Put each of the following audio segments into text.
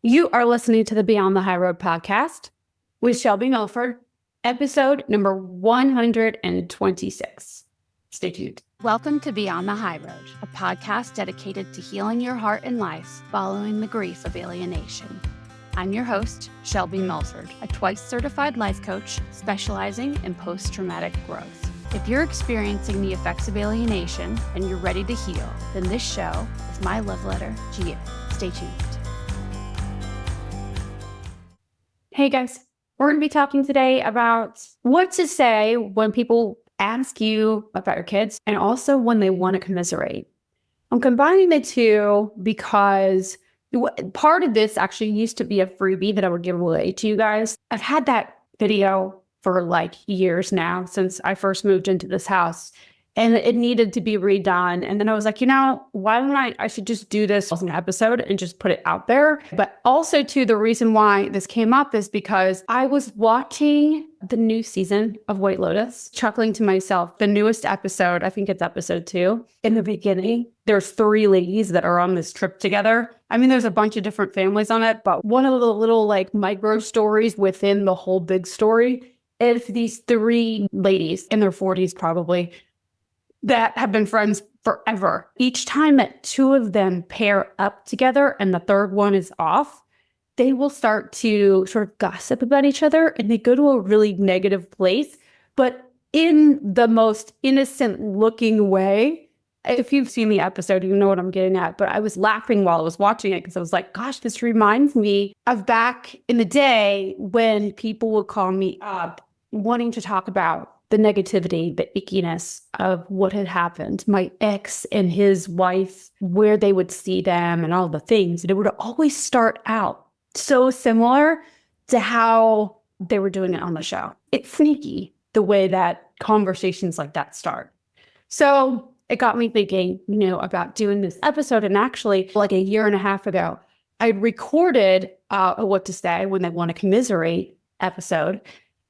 You are listening to the Beyond the High Road podcast with Shelby Milford, episode number 126. Stay tuned. Welcome to Beyond the High Road, a podcast dedicated to healing your heart and life following the grief of alienation. I'm your host, Shelby Milford, a twice certified life coach specializing in post-traumatic growth. If you're experiencing the effects of alienation and you're ready to heal, then this show is my love letter to you. Stay tuned. Hey guys, we're going to be talking today about what to say when people ask you about your kids and also when they want to commiserate. I'm combining the two because part of this actually used to be a freebie that I would give away to you guys. I've had that video for like years now since I first moved into this house, and it needed to be redone. And then I was like, why don't I should just do this as an episode and just put it out there. But also too, the reason why this came up is because I was watching the new season of White Lotus, chuckling to myself, the newest episode, I think it's episode 2. In the beginning, there's 3 ladies that are on this trip together. I mean, there's a bunch of different families on it, but one of the little like micro stories within the whole big story is these 3 ladies in their 40s probably, that have been friends forever. Each time that 2 of them pair up together and the third one is off, they will start to sort of gossip about each other, and they go to a really negative place, but in the most innocent looking way. If you've seen the episode, you know what I'm getting at, but I was laughing while I was watching it because I was like, gosh, this reminds me of back in the day when people would call me up wanting to talk about the negativity, the ickiness of what had happened, my ex and his wife, where they would see them and all the things. And it would always start out so similar to how they were doing it on the show. It's sneaky the way that conversations like that start. So it got me thinking, about doing this episode. And actually, like a year and a half ago, I recorded a What to Say When They Want to Commiserate episode.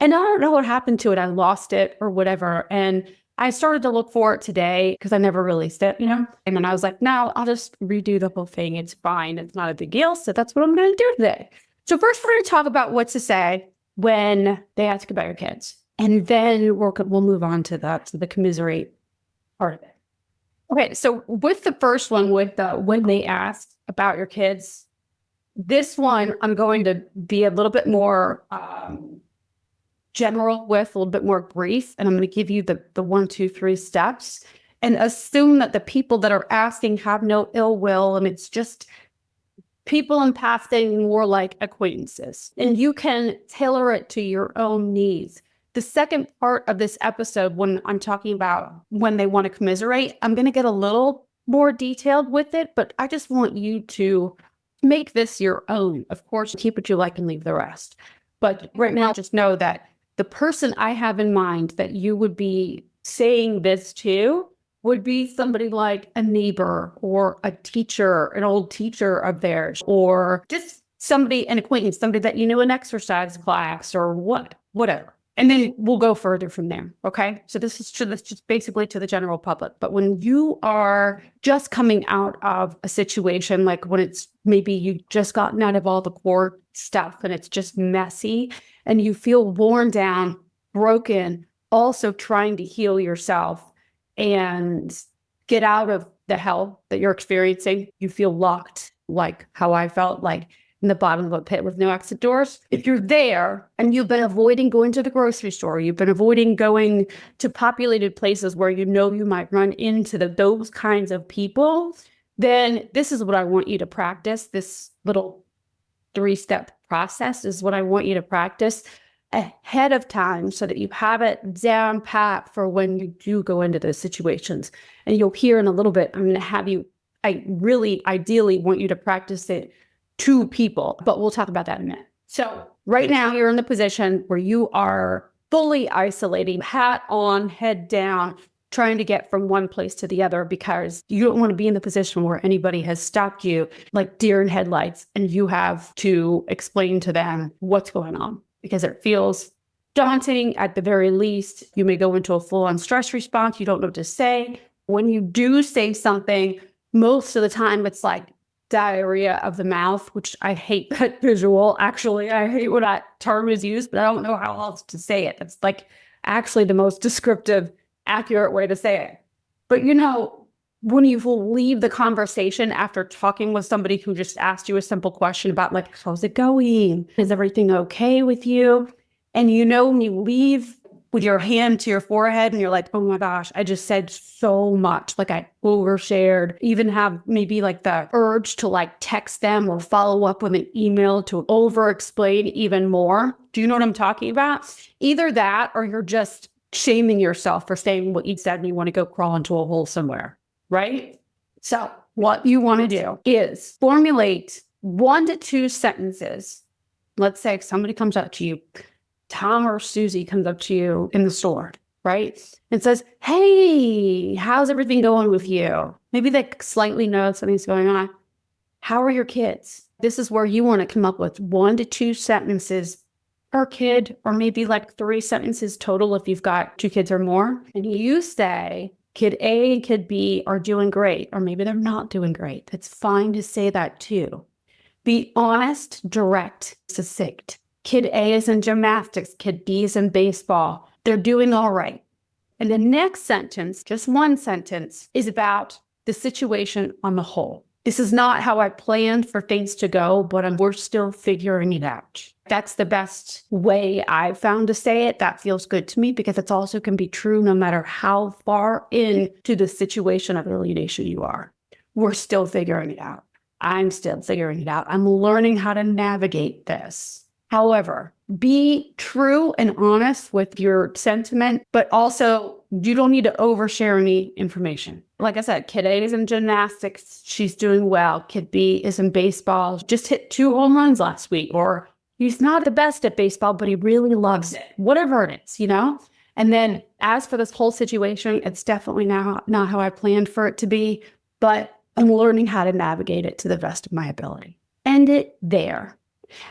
And I don't know what happened to it. I lost it or whatever. And I started to look for it today because I never released it, And then I was like, no, I'll just redo the whole thing. It's fine. It's not a big deal. So that's what I'm going to do today. So first, we're going to talk about what to say when they ask about your kids. And then we'll move on to the commiserate part of it. Okay, so with the first one, with when they ask about your kids, this one I'm going to be a little bit more general with, a little bit more brief, and I'm going to give you the 1, 2, 3 steps, and assume that the people that are asking have no ill will, and it's just people in passing, more like acquaintances, and you can tailor it to your own needs. The second part of this episode, when I'm talking about when they want to commiserate, I'm going to get a little more detailed with it, but I just want you to make this your own. Of course, keep what you like and leave the rest. But right now, just know that the person I have in mind that you would be saying this to would be somebody like a neighbor or a teacher, an old teacher of theirs, or just somebody, an acquaintance, somebody that you knew in exercise class or whatever. And then we'll go further from there, okay? So this is just basically to the general public. But when you are just coming out of a situation, like when it's maybe you just gotten out of all the court stuff and it's just messy and you feel worn down, broken, also trying to heal yourself and get out of the hell that you're experiencing, you feel locked, like how I felt, like in the bottom of a pit with no exit doors. If you're there and you've been avoiding going to the grocery store, you've been avoiding going to populated places where you might run into those kinds of people, then this is what I want you to practice. This little 3-step process is what I want you to practice ahead of time so that you have it down pat for when you do go into those situations. And you'll hear in a little bit, I'm going to have you, I really ideally want you to practice it to people, but we'll talk about that in a minute. So right now you're in the position where you are fully isolating, hat on, head down, trying to get from one place to the other because you don't want to be in the position where anybody has stopped you like deer in headlights and you have to explain to them what's going on because it feels daunting at the very least. You may go into a full-on stress response. You don't know what to say. When you do say something, most of the time it's like, diarrhea of the mouth, which I hate that visual. Actually, I hate when that term is used, but I don't know how else to say it. It's like actually the most descriptive, accurate way to say it. But when you leave the conversation after talking with somebody who just asked you a simple question about like, how's it going? Is everything okay with you? And when you leave with your hand to your forehead and you're like, oh my gosh, I just said so much. Like I overshared, even have maybe like the urge to like text them or follow up with an email to over explain even more. Do you know what I'm talking about? Either that or you're just shaming yourself for saying what you said and you want to go crawl into a hole somewhere, right? So what you want to do is formulate 1 to 2 sentences. Let's say somebody comes up to you, Tom or Susie comes up to you in the store, right? And says, hey, how's everything going with you? Maybe they slightly know something's going on. How are your kids? This is where you want to come up with 1 to 2 sentences per kid, or maybe like 3 sentences total if you've got 2 kids or more. And you say, kid A and kid B are doing great, or maybe they're not doing great. It's fine to say that too. Be honest, direct, succinct. Kid A is in gymnastics, kid B is in baseball. They're doing all right. And the next sentence, just 1 sentence, is about the situation on the whole. This is not how I planned for things to go, but we're still figuring it out. That's the best way I've found to say it. That feels good to me because it also can be true no matter how far into the situation of alienation you are. We're still figuring it out. I'm still figuring it out. I'm learning how to navigate this. However, be true and honest with your sentiment, but also you don't need to overshare any information. Like I said, kid A is in gymnastics. She's doing well. Kid B is in baseball. Just hit 2 home runs last week. Or he's not the best at baseball, but he really loves it. Whatever it is, And then as for this whole situation, it's definitely not how I planned for it to be, but I'm learning how to navigate it to the best of my ability. End it there.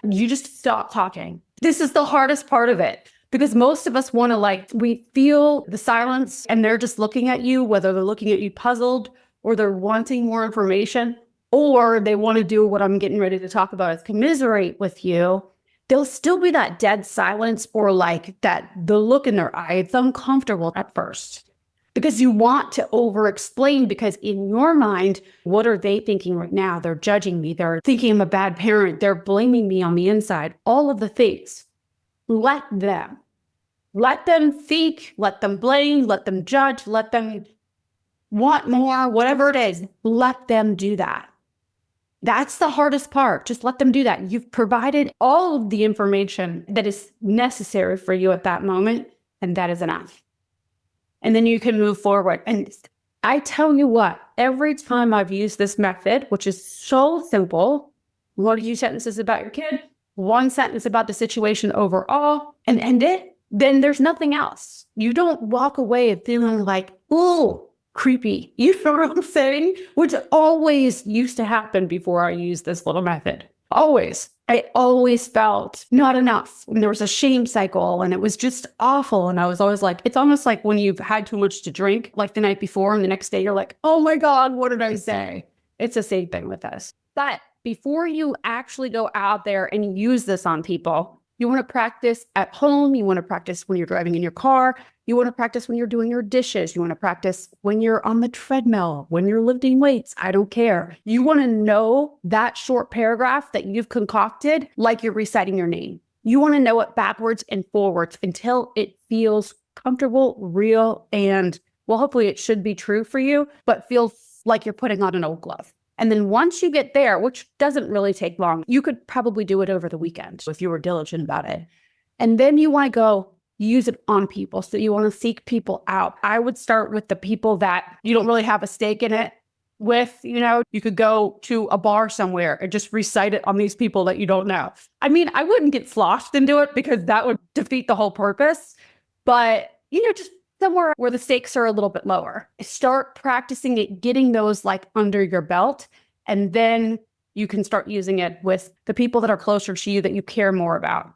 You just stop talking. This is the hardest part of it because most of us want to we feel the silence and they're just looking at you, whether they're looking at you puzzled or they're wanting more information or they want to do what I'm getting ready to talk about is commiserate with you. There'll still be that dead silence or the look in their eye. It's uncomfortable at first. Because you want to over-explain because in your mind, what are they thinking right now? They're judging me. They're thinking I'm a bad parent. They're blaming me on the inside. All of the things. Let them. Let them think. Let them blame. Let them judge. Let them want more. Whatever it is, let them do that. That's the hardest part. Just let them do that. You've provided all of the information that is necessary for you at that moment, and that is enough. And then you can move forward. And I tell you what, every time I've used this method, which is so simple, 1 to 2 sentences about your kid, 1 sentence about the situation overall, and end it, then there's nothing else. You don't walk away feeling like, oh, creepy. You know what I'm saying? Which always used to happen before I used this little method. Always. I always felt not enough. And there was a shame cycle and it was just awful. And I was always like, it's almost like when you've had too much to drink, like the night before and the next day you're like, oh my God, what did I say? It's the same thing with us. But before you actually go out there and use this on people, you want to practice at home. You want to practice when you're driving in your car. You want to practice when you're doing your dishes. You want to practice when you're on the treadmill, when you're lifting weights. I don't care. You want to know that short paragraph that you've concocted like you're reciting your name. You want to know it backwards and forwards until it feels comfortable, real, and well, hopefully it should be true for you, but feels like you're putting on an old glove. And then once you get there, which doesn't really take long, you could probably do it over the weekend if you were diligent about it. And then you want to go use it on people. So you want to seek people out. I would start with the people that you don't really have a stake in it with. You could go to a bar somewhere and just recite it on these people that you don't know. I mean, I wouldn't get sloshed into it because that would defeat the whole purpose. But, just somewhere where the stakes are a little bit lower. Start practicing it, getting those under your belt, and then you can start using it with the people that are closer to you that you care more about,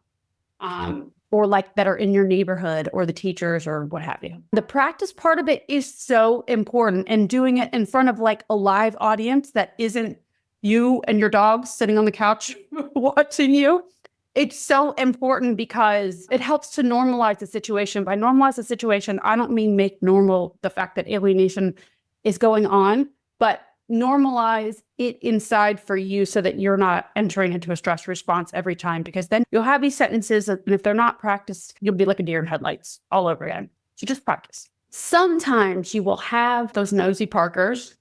or that are in your neighborhood or the teachers or what have you. The practice part of it is so important, and doing it in front of a live audience that isn't you and your dog sitting on the couch watching you. It's so important because it helps to normalize the situation. By normalize the situation, I don't mean make normal the fact that alienation is going on, but normalize it inside for you so that you're not entering into a stress response every time, because then you'll have these sentences, and if they're not practiced, you'll be like a deer in headlights all over again. So just practice. Sometimes you will have those nosy Parkers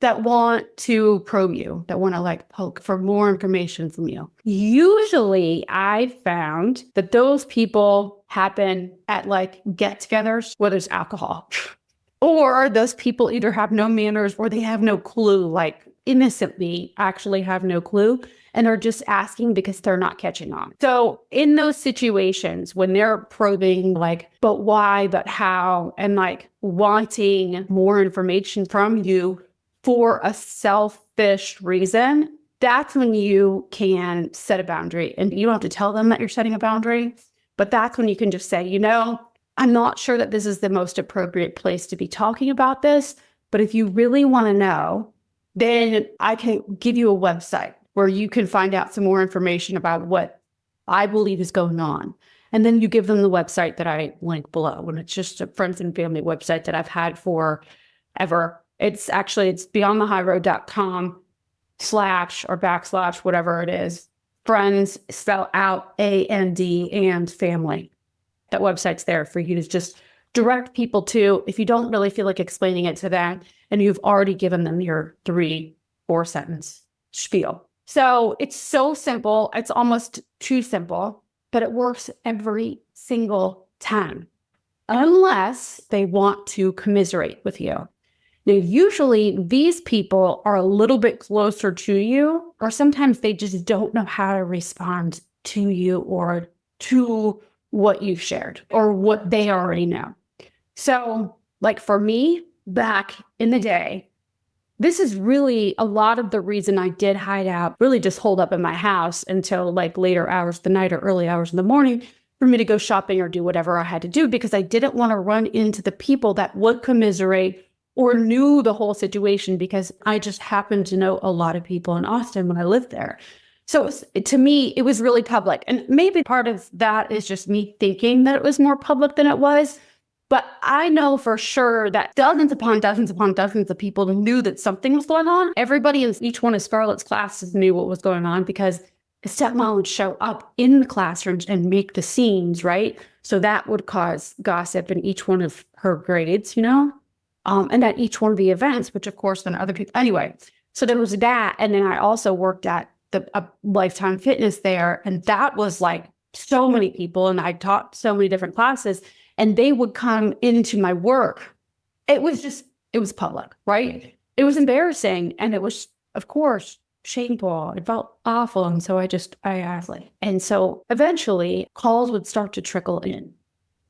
that want to probe you, that want to like poke for more information from you. Usually I found that those people happen at like get-togethers where there's alcohol. Or those people either have no manners or they have no clue, like innocently actually have no clue, and are just asking because they're not catching on. So in those situations when they're probing like, but why, but how, and like wanting more information from you for a selfish reason, that's when you can set a boundary. And you don't have to tell them that you're setting a boundary, but that's when you can just say, I'm not sure that this is the most appropriate place to be talking about this, but if you really want to know, then I can give you a website where you can find out some more information about what I believe is going on. And then you give them the website that I link below. And it's just a friends and family website that I've had forever. It's beyondthehighroad.com / whatever it is. Friends, spell out AND and family. That website's there for you to just direct people to if you don't really feel like explaining it to them and you've already given them your 3-4 sentence spiel. So it's so simple. It's almost too simple, but it works every single time, unless they want to commiserate with you. Now, usually these people are a little bit closer to you, or sometimes they just don't know how to respond to you or to what you've shared or what they already know. So like for me, back in the day, this is really a lot of the reason I did hide out, really just hold up in my house until like later hours of the night or early hours in the morning for me to go shopping or do whatever I had to do, because I didn't want to run into the people that would commiserate or knew the whole situation, because I just happened to know a lot of people in Austin when I lived there. So to me, it was really public. And maybe part of that is just me thinking that it was more public than it was. But I know for sure that dozens upon dozens upon dozens of people knew that something was going on. Everybody in each one of Scarlett's classes knew what was going on, because stepmom would show up in the classrooms and make the scenes, right? So that would cause gossip in each one of her grades, and at each one of the events, which of course then other people, anyway. So there was that. And then I also worked at a Lifetime Fitness there. And that was like so many people. And I taught so many different classes, and they would come into my work. It was public, right? It was embarrassing. And it was, of course, shameful. It felt awful. And so I asked. And so eventually calls would start to trickle in.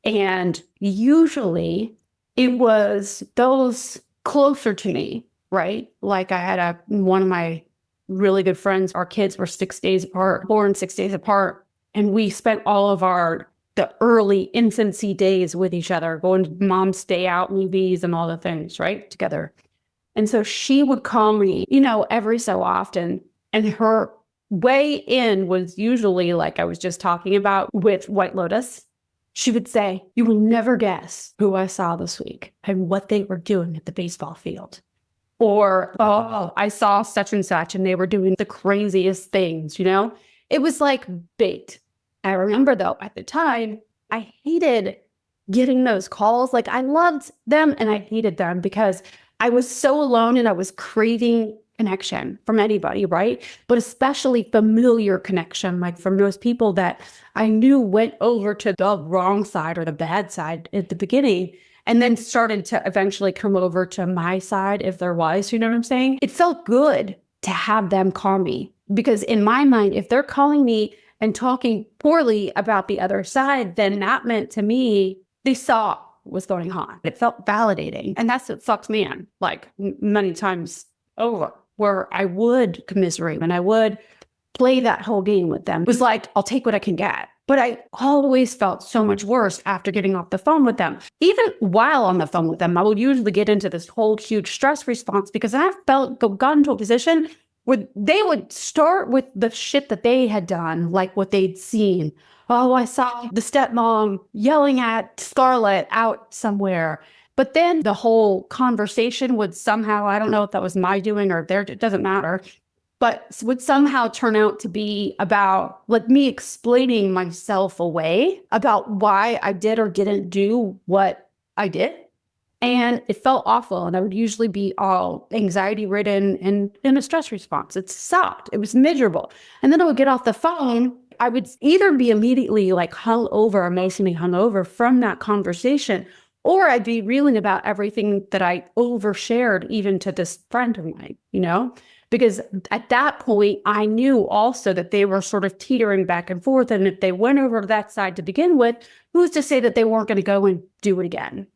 And usually it was those closer to me, right? Like I had one of my really good friends, our kids were 6 days apart, born 6 days apart. And we spent all of the early infancy days with each other, going to mom's day out movies and all the things, right? Together. And so she would call me, every so often. And her way in was usually like I was just talking about with White Lotus. She would say, "You will never guess who I saw this week and what they were doing at the baseball field." Or, "Oh, I saw such and such and they were doing the craziest things," It was like bait. I remember though, at the time, I hated getting those calls. Like I loved them and I hated them because I was so alone and I was craving connection from anybody, right? But especially familiar connection, like from those people that I knew went over to the wrong side or the bad side at the beginning, and then started to eventually come over to my side if there was, you know what I'm saying? It felt good to have them call me, because in my mind, if they're calling me and talking poorly about the other side, then that meant to me, they saw what was going on. It felt validating. And that's what sucks me in, like many times over, where I would commiserate and I would play that whole game with them. It was like, I'll take what I can get. But I always felt so much worse after getting off the phone with them. Even while on the phone with them, I would usually get into this whole huge stress response because I gotten to a position they would start with the shit that they had done, like what they'd seen. Oh, I saw the stepmom yelling at Scarlett out somewhere. But then the whole conversation would somehow, I don't know if that was my doing or theirs, it doesn't matter, but would somehow turn out to be about like me explaining myself away about why I did or didn't do what I did. And it felt awful. And I would usually be all anxiety ridden and in a stress response. It sucked. It was miserable. And then I would get off the phone. I would either be immediately like emotionally hung over from that conversation, or I'd be reeling about everything that I overshared even to this friend of mine, because at that point, I knew also that they were sort of teetering back and forth. And if they went over to that side to begin with, who's to say that they weren't going to go and do it again,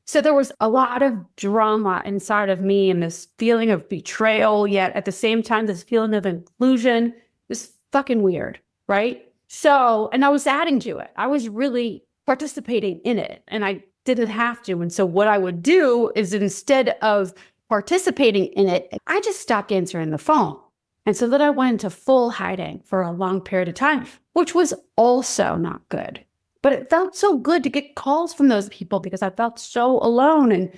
So there was a lot of drama inside of me and this feeling of betrayal, yet at the same time, this feeling of inclusion. It was fucking weird, right? So, and I was adding to it. I was really participating in it and I didn't have to. And so what I would do is instead of participating in it, I just stopped answering the phone. And so then I went into full hiding for a long period of time, which was also not good. But it felt so good to get calls from those people because I felt so alone and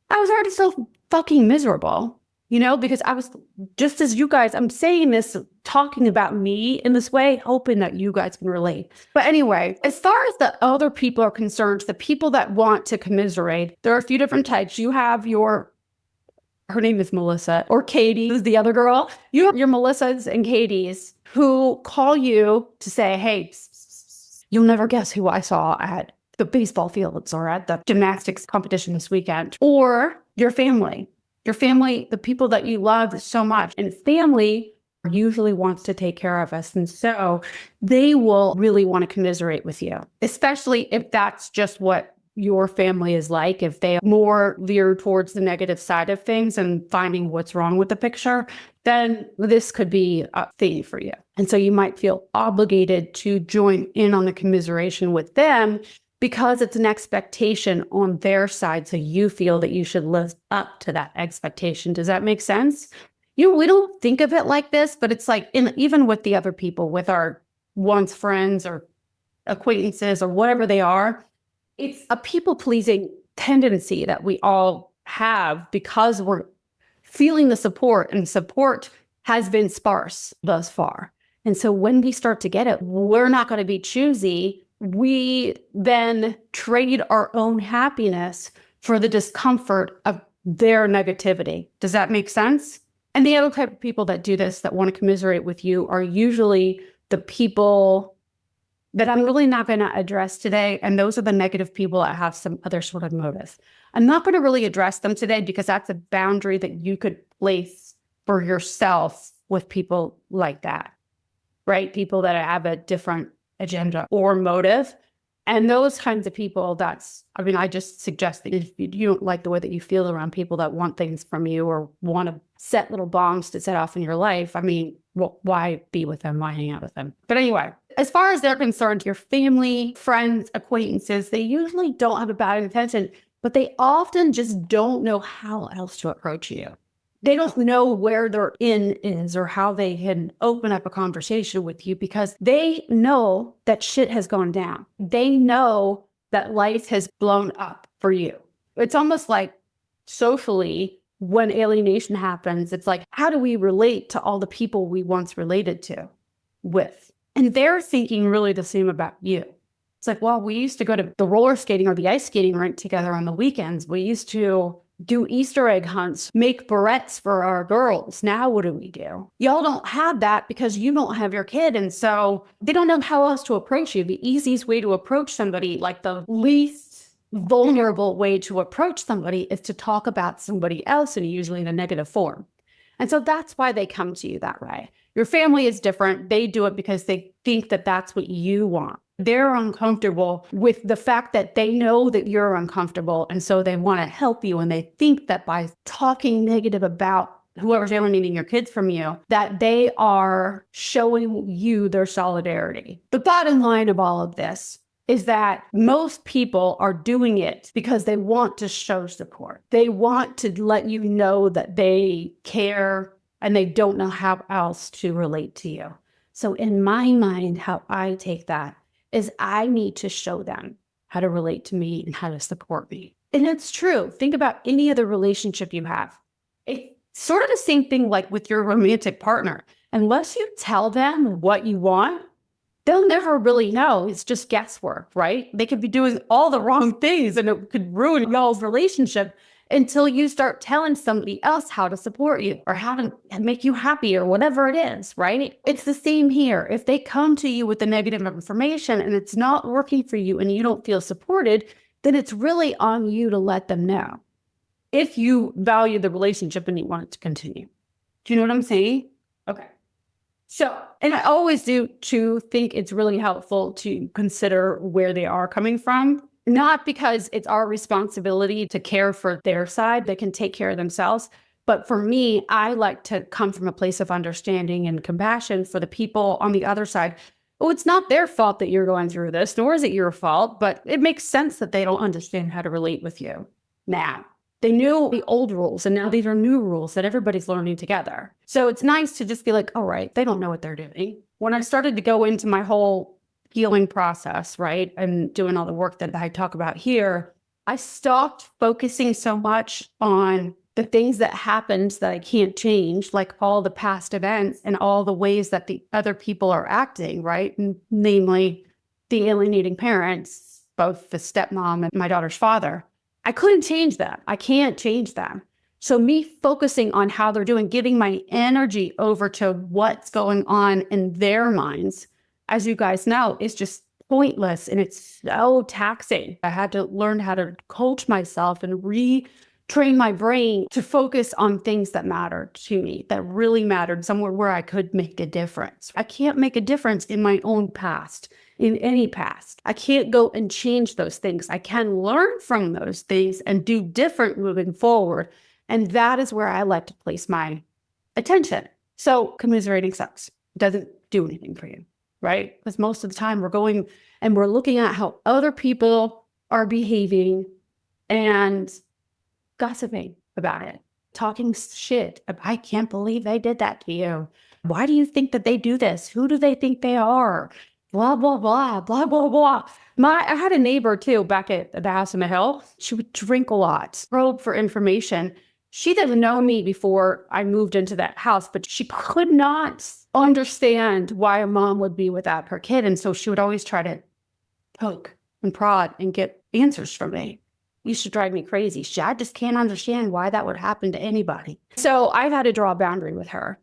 I was already so fucking miserable, because I was just as you guys, I'm saying this, talking about me in this way, hoping that you guys can relate. But anyway, as far as the other people are concerned, the people that want to commiserate, there are a few different types. You have her name is Melissa, or Katie, who's the other girl. You have your Melissas and Katies who call you to say, hey, you'll never guess who I saw at the baseball fields or at the gymnastics competition this weekend. Or your family, the people that you love so much. And family usually wants to take care of us. And so they will really want to commiserate with you, especially if that's just what your family is like. If they more veer towards the negative side of things and finding what's wrong with the picture, then this could be a thing for you. And so you might feel obligated to join in on the commiseration with them because it's an expectation on their side. So you feel that you should live up to that expectation. Does that make sense? We don't think of it like this, but it's like even with the other people, with our once friends or acquaintances or whatever they are, it's a people-pleasing tendency that we all have because we're feeling the support, and support has been sparse thus far. And so when we start to get it, we're not going to be choosy. We then trade our own happiness for the discomfort of their negativity. Does that make sense? And the other type of people that do this, that want to commiserate with you, are usually the people that I'm really not going to address today. And those are the negative people that have some other sort of motive. I'm not going to really address them today because that's a boundary that you could place for yourself with people like that, right? People that have a different agenda or motive. And those kinds of people, I just suggest that if you don't like the way that you feel around people that want things from you or want to set little bombs to set off in your life, why be with them? Why hang out with them? But anyway, as far as they're concerned, your family, friends, acquaintances, they usually don't have a bad intention, but they often just don't know how else to approach you. They don't know where their in is or how they can open up a conversation with you because they know that shit has gone down. They know that life has blown up for you. It's almost like socially, when alienation happens, it's like, how do we relate to all the people we once related to with? And they're thinking really the same about you. It's like, well, we used to go to the roller skating or the ice skating rink together on the weekends. We used to do Easter egg hunts, make barrettes for our girls. Now what do we do? Y'all don't have that because you don't have your kid. And so they don't know how else to approach you. The easiest way to approach somebody, like the least vulnerable way to approach somebody, is to talk about somebody else, and usually in a negative form. And so that's why they come to you that way. Your family is different. They do it because they think that that's what you want. They're uncomfortable with the fact that they know that you're uncomfortable. And so they want to help you. And they think that by talking negative about whoever's alienating your kids from you, that they are showing you their solidarity. The bottom line of all of this is that most people are doing it because they want to show support. They want to let you know that they care and they don't know how else to relate to you. So in my mind, how I take that is I need to show them how to relate to me and how to support me. And it's true. Think about any other relationship you have. It's sort of the same thing like with your romantic partner. Unless you tell them what you want, they'll never really know. It's just guesswork, right? They could be doing all the wrong things and it could ruin y'all's relationship until you start telling somebody else how to support you or how to make you happy or whatever it is, right? It's the same here. If they come to you with the negative information and it's not working for you and you don't feel supported, then it's really on you to let them know if you value the relationship and you want it to continue. Do you know what I'm saying? Okay. So, and I always do too think it's really helpful to consider where they are coming from, not because it's our responsibility to care for their side. They can take care of themselves. But for me, I like to come from a place of understanding and compassion for the people on the other side. Oh, it's not their fault that you're going through this, nor is it your fault, but it makes sense that they don't understand how to relate with you now. They knew the old rules, and now these are new rules that everybody's learning together. So it's nice to just be like, all right, they don't know what they're doing. When I started to go into my whole healing process, right, and doing all the work that I talk about here, I stopped focusing so much on the things that happened that I can't change, like all the past events and all the ways that the other people are acting, right? And namely, the alienating parents, both the stepmom and my daughter's father. I couldn't change that. I can't change them. So me focusing on how they're doing, giving my energy over to what's going on in their minds, as you guys know, is just pointless and it's so taxing. I had to learn how to coach myself and retrain my brain to focus on things that mattered to me, that really mattered, somewhere where I could make a difference. I can't make a difference in my own past, in any past. I can't go and change those things. I can learn from those things and do different moving forward. And that is where I like to place my attention. So commiserating sucks. It doesn't do anything for you, right? Because most of the time we're going and we're looking at how other people are behaving and gossiping about it, talking shit. I can't believe they did that to you. Why do you think that they do this? Who do they think they are? Blah, blah, blah, blah, blah, blah. I had a neighbor too back at the house on the hill. She would drink a lot, probe for information. She didn't know me before I moved into that house, but she could not understand why a mom would be without her kid. And so she would always try to poke and prod and get answers from me. Used to drive me crazy. I just can't understand why that would happen to anybody. So I've had to draw a boundary with her,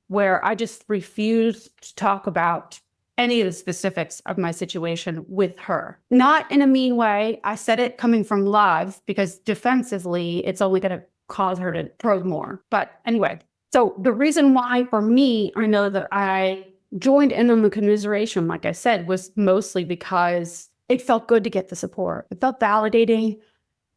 where I just refuse to talk about any of the specifics of my situation with her. Not in a mean way. I said it coming from love because defensively, it's only going to cause her to probe more. But anyway, so the reason why for me, I know that I joined in on the commiseration, like I said, was mostly because it felt good to get the support. It felt validating.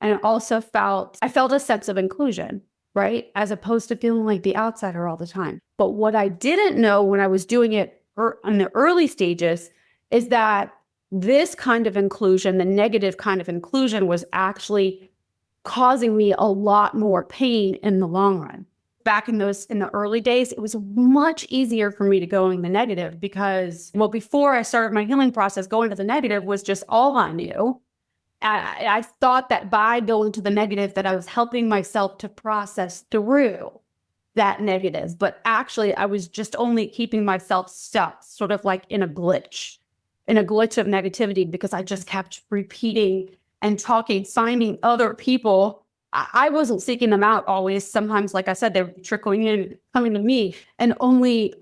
And it also I felt a sense of inclusion, right? As opposed to feeling like the outsider all the time. But what I didn't know when I was doing it in the early stages is that this kind of inclusion, the negative kind of inclusion, was actually causing me a lot more pain in the long run. Back in the early days, it was much easier for me to go in the negative because, before I started my healing process, going to the negative was just all I knew. I thought that by going to the negative that I was helping myself to process through that negative, but actually I was just only keeping myself stuck, sort of like in a glitch of negativity, because I just kept repeating and talking, finding other people. I wasn't seeking them out always. Sometimes, like I said, they were trickling in, coming to me, and only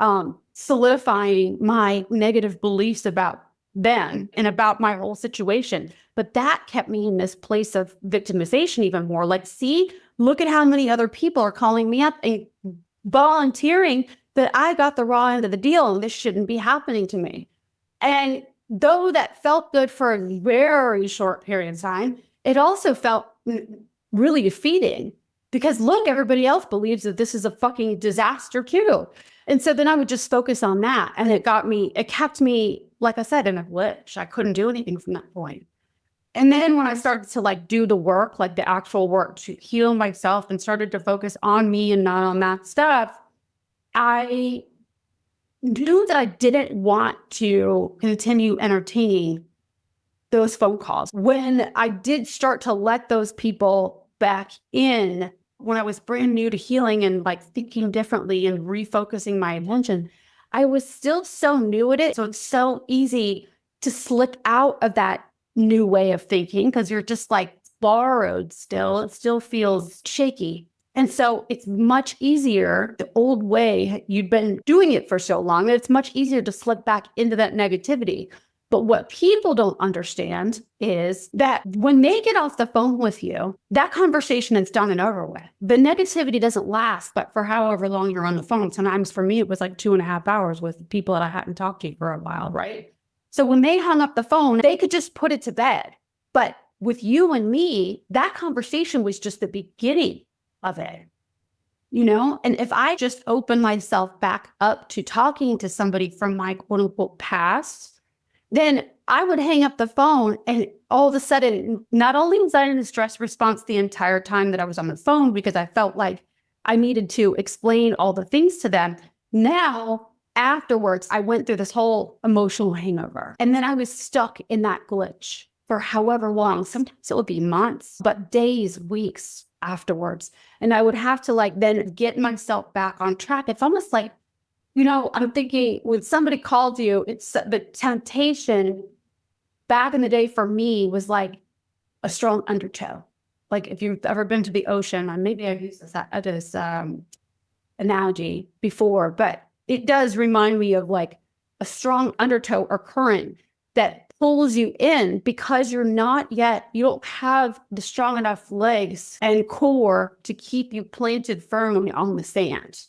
solidifying my negative beliefs about them and about my whole situation. But that kept me in this place of victimization even more. Like, see, look at how many other people are calling me up and volunteering that I got the raw end of the deal and this shouldn't be happening to me. And though that felt good for a very short period of time, it also felt really defeating because look, everybody else believes that this is a fucking disaster too. And so then I would just focus on that. And it kept me, like I said, in a glitch. I couldn't do anything from that point. And then when I started to do the work, like the actual work to heal myself and started to focus on me and not on that stuff, I knew that I didn't want to continue entertaining those phone calls. When I did start to let those people back in, when I was brand new to healing and like thinking differently and refocusing my attention, I was still so new at it. So it's so easy to slip out of that new way of thinking because you're just like borrowed still. It still feels shaky. And so it's much easier, the old way, you've been doing it for so long, that it's much easier to slip back into that negativity. But what people don't understand is that when they get off the phone with you, that conversation is done and over with. The negativity doesn't last, but for however long you're on the phone. Sometimes for me, it was like 2.5 hours with people that I hadn't talked to for a while, right? So when they hung up the phone, they could just put it to bed. But with you and me, that conversation was just the beginning of it. And if I just open myself back up to talking to somebody from my quote unquote past, then I would hang up the phone and all of a sudden, not only was I in a stress response the entire time that I was on the phone because I felt like I needed to explain all the things to them. Now, afterwards, I went through this whole emotional hangover and then I was stuck in that glitch for however long. Sometimes it would be months, but days, weeks afterwards. And I would have to then get myself back on track. It's almost like, I'm thinking when somebody called you, it's the temptation back in the day for me was like a strong undertow. Like if you've ever been to the ocean, maybe I've used this analogy before, but it does remind me of like a strong undertow or current that pulls you in because you don't have the strong enough legs and core to keep you planted firmly on the sand.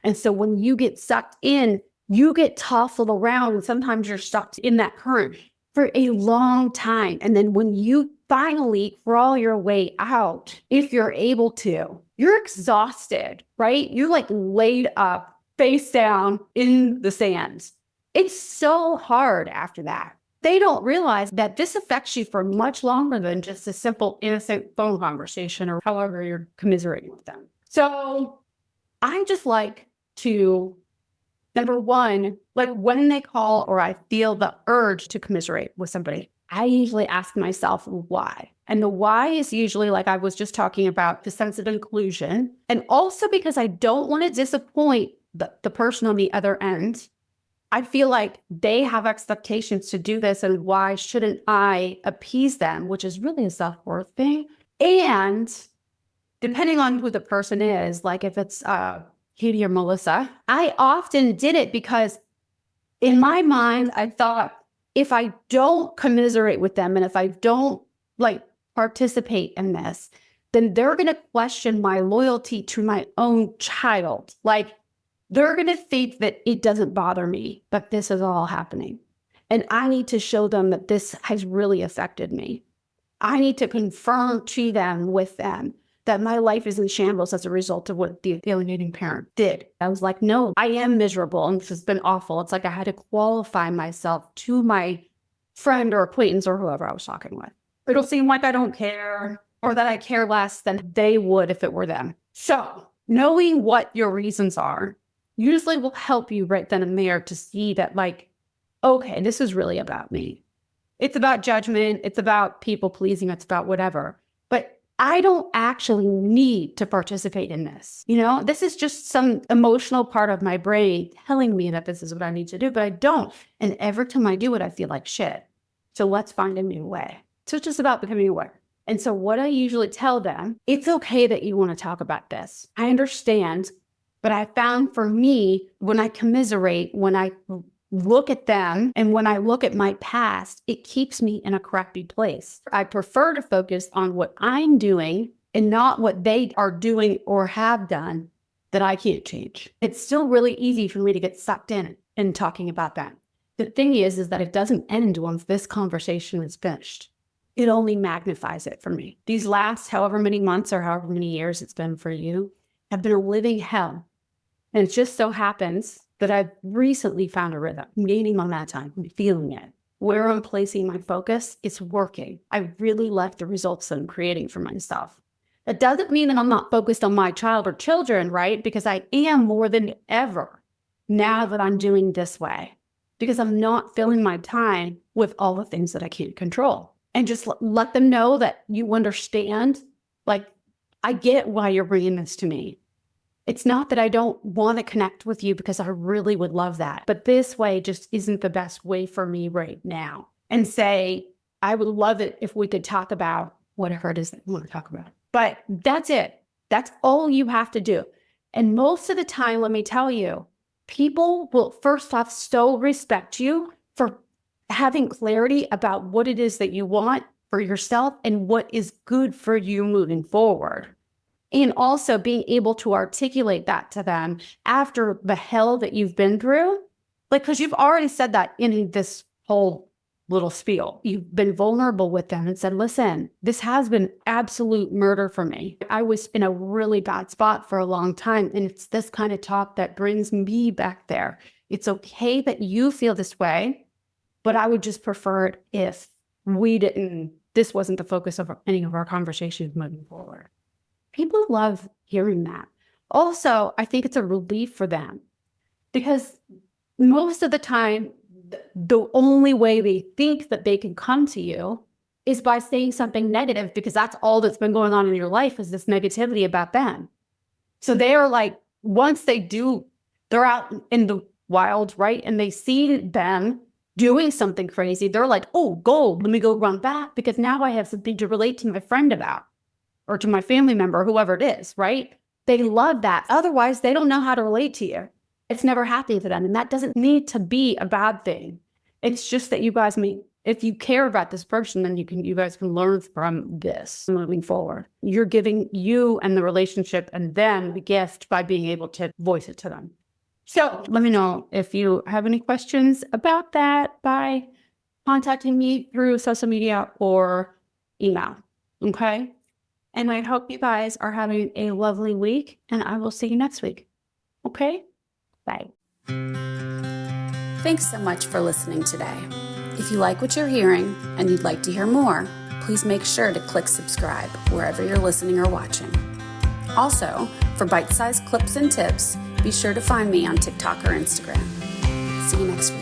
And so when you get sucked in, you get tousled around and sometimes you're stuck in that current for a long time. And then when you finally crawl your way out, if you're able to, you're exhausted, right? You're like laid up, face down in the sand. It's so hard after that. They don't realize that this affects you for much longer than just a simple innocent phone conversation or however you're commiserating with them. So I just like to, number one, like when they call or I feel the urge to commiserate with somebody, I usually ask myself why. And the why is usually like I was just talking about, the sense of inclusion. And also because I don't want to disappoint the person on the other end. I feel like they have expectations to do this, and why shouldn't I appease them, which is really a self-worth thing. And depending on who the person is, like if it's Katie or Melissa, I often did it because in my mind, I thought if I don't commiserate with them and if I don't participate in this, then they're going to question my loyalty to my own child. They're going to think that it doesn't bother me, but this is all happening. And I need to show them that this has really affected me. I need to confirm to them with them that my life is in shambles as a result of what the alienating parent did. I was like, no, I am miserable and this has been awful. It's like I had to qualify myself to my friend or acquaintance or whoever I was talking with. It'll seem like I don't care or that I care less than they would if it were them. So knowing what your reasons are usually will help you right then and there to see that okay, this is really about me. It's about judgment. It's about people pleasing. It's about whatever. But I don't actually need to participate in this. This is just some emotional part of my brain telling me that this is what I need to do, but I don't. And every time I do it, I feel like shit. So let's find a new way. So it's just about becoming aware. And so what I usually tell them, it's okay that you want to talk about this. I understand. But I found for me, when I commiserate, when I look at them and when I look at my past, it keeps me in a crappy place. I prefer to focus on what I'm doing and not what they are doing or have done that I can't change. It's still really easy for me to get sucked in talking about that. The thing is that it doesn't end once this conversation is finished. It only magnifies it for me. These last however many months or however many years it's been for you have been a living hell. And it just so happens that I've recently found a rhythm. I'm gaining on that time. I'm feeling it. Where I'm placing my focus, it's working. I really like the results that I'm creating for myself. It doesn't mean that I'm not focused on my child or children, right? Because I am more than ever now that I'm doing this way, because I'm not filling my time with all the things that I can't control. And just let them know that you understand, like, I get why you're bringing this to me. It's not that I don't want to connect with you, because I really would love that. But this way just isn't the best way for me right now. And say, I would love it if we could talk about whatever it is that you want to talk about. But that's it. That's all you have to do. And most of the time, let me tell you, people will first off so respect you for having clarity about what it is that you want for yourself and what is good for you moving forward. And also being able to articulate that to them after the hell that you've been through. Like, because you've already said that in this whole little spiel. You've been vulnerable with them and said, listen, this has been absolute murder for me. I was in a really bad spot for a long time. And it's this kind of talk that brings me back there. It's okay that you feel this way, but I would just prefer it if this wasn't the focus of any of our conversations moving forward. People love hearing that. Also, I think it's a relief for them, because most of the time, the only way they think that they can come to you is by saying something negative, because that's all that's been going on in your life is this negativity about them. So they are like, once they're out in the wild, right? And they see them doing something crazy. They're like, oh, gold, let me go run back, because now I have something to relate to my friend about, or to my family member, whoever it is, right? They love that. Otherwise, they don't know how to relate to you. It's never happening to them. And that doesn't need to be a bad thing. It's just that you guys if you care about this person, then you guys can learn from this moving forward. You're giving you and the relationship and them the gift by being able to voice it to them. So let me know if you have any questions about that by contacting me through social media or email. Okay? And I hope you guys are having a lovely week, and I will see you next week. Okay? Bye. Thanks so much for listening today. If you like what you're hearing and you'd like to hear more, please make sure to click subscribe wherever you're listening or watching. Also, for bite-sized clips and tips, be sure to find me on TikTok or Instagram. See you next week.